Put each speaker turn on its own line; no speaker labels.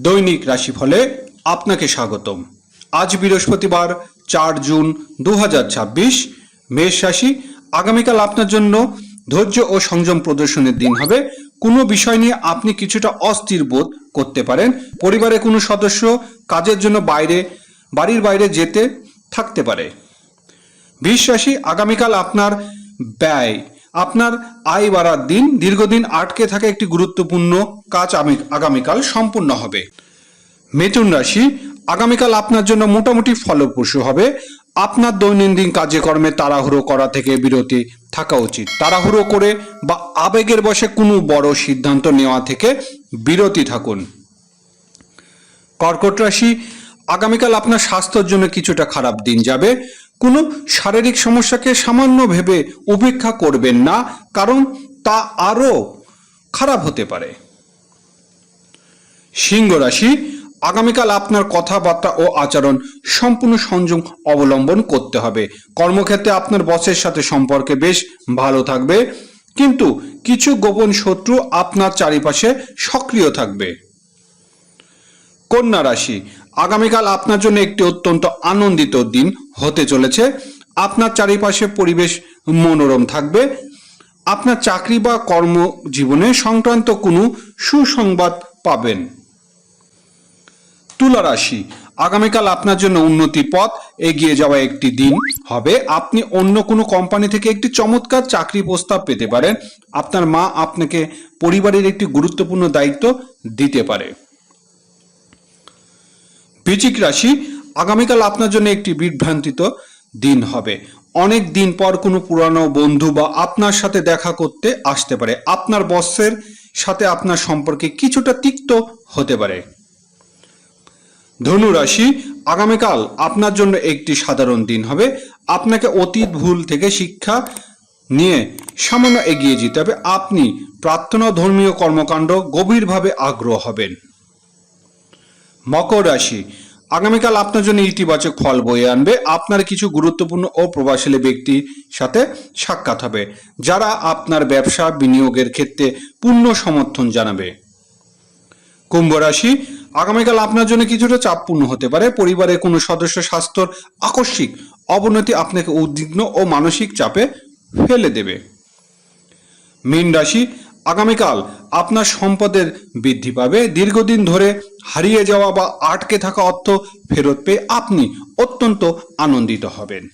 দৈনিক রাশিফলে আপনাকে স্বাগতম। আজ বৃহস্পতিবার 4 জুন 2026। মেষ রাশি, আগামীকাল আপনার জন্য ধৈর্য ও সংযম প্রদর্শনের দিন হবে। কোনো বিষয় নিয়ে আপনি কিছুটা অস্থির বোধ করতে পারেন। পরিবারে কোনো সদস্য কাজের জন্য বাড়ির বাইরে যেতে থাকতে পারে। বৃষ রাশি, আগামীকাল আপনার ব্যয় আপনার আয় বাড়ার দিন। দীর্ঘদিন আটকে থাকা একটি গুরুত্বপূর্ণ কাজ আগামীকাল সম্পূর্ণ হবে। মিথুন রাশি, আগামীকাল আপনার জন্য মোটামুটি ফলপ্রসূ হবে। আপনার দৈনন্দিন কাজকর্মে তাড়াহুড়ো করা থেকে বিরতি থাকা উচিত। তাড়াহুড়ো করে বা আবেগের বশে কোনো বড় সিদ্ধান্ত নেওয়া থেকে বিরতি থাকুন। কর্কট রাশি, আগামীকাল আপনার স্বাস্থ্যের জন্য কিছুটা খারাপ দিন যাবে। কোনো শারীরিক সমস্যাকে সামান্য ভেবে উপেক্ষা করবেন না, কারণ তা আরও খারাপ হতে পারে। সিংহ রাশি, আগামীকাল আপনার কথাবার্তা ও আচরণ সম্পূর্ণ সংযম অবলম্বন করতে হবে। কর্মক্ষেত্রে আপনার বসের সাথে সম্পর্কে বেশ ভালো থাকবে, কিন্তু কিছু গোপন শত্রু আপনার চারিপাশে সক্রিয় থাকবে। কন্যা রাশি, আগামীকাল আপনার জন্য একটি অত্যন্ত আনন্দিত দিন হতে চলেছে। আপনার চারিপাশে পরিবেশ মনোরম থাকবে। আপনার চাকরি বা কর্মজীবনে সংক্রান্ত কোনো সুসংবাদ পাবেন। তুলা রাশি, আগামীকাল আপনার জন্য উন্নতির পথ এগিয়ে যাওয়া একটি দিন হবে। আপনি অন্য কোনো কোম্পানি থেকে একটি চমৎকার চাকরি প্রস্তাব পেতে পারেন। আপনার মা আপনাকে পরিবারের একটি গুরুত্বপূর্ণ দায়িত্ব দিতে পারে। বৃশ্চিক রাশি, আগামীকাল আপনার জন্য একটি বিভ্রান্তিত দিন হবে। অনেক দিন পর কোনো পুরানো বন্ধু বা আপনার সাথে দেখা করতে আসতে পারে। আপনার বসের সাথে আপনার সম্পর্কে কিছুটা তিক্ত হতে পারে। ধনু রাশি, আগামীকাল আপনার জন্য একটি সাধারণ দিন হবে। আপনাকে অতীত ভুল থেকে শিক্ষা নিয়ে সামান্য এগিয়ে যেতে হবে। আপনি প্রার্থনা ধর্মীয় কর্মকাণ্ড গভীরভাবে আগ্রহ হবেন। মকর রাশি, আগামীকাল আপনার জন্য ইতিবাচক ফল বয়ে আনবে। আপনার কিছু গুরুত্বপূর্ণ ও প্রভাবশালী ব্যক্তির সাথে সাক্ষাৎ হবে, যারা আপনার ব্যবসা বিনিয়োগের ক্ষেত্রে পূর্ণ সমর্থন জানাবে। কুম্ভ রাশি, আগামীকাল আপনার জন্য কিছুটা চাপপূর্ণ হতে পারে। পরিবারের কোনো সদস্য স্বাস্থ্যের আকস্মিক অবনতি আপনাকে উদ্বিগ্ন ও মানসিক চাপে ফেলে দেবে। মীন রাশি, আগামীকাল আপনার সম্পদের বৃদ্ধি পাবে। দীর্ঘদিন ধরে হারিয়ে যাওয়া বা আটকে থাকা অর্থ ফেরত পেয়ে আপনি অত্যন্ত আনন্দিত হবেন।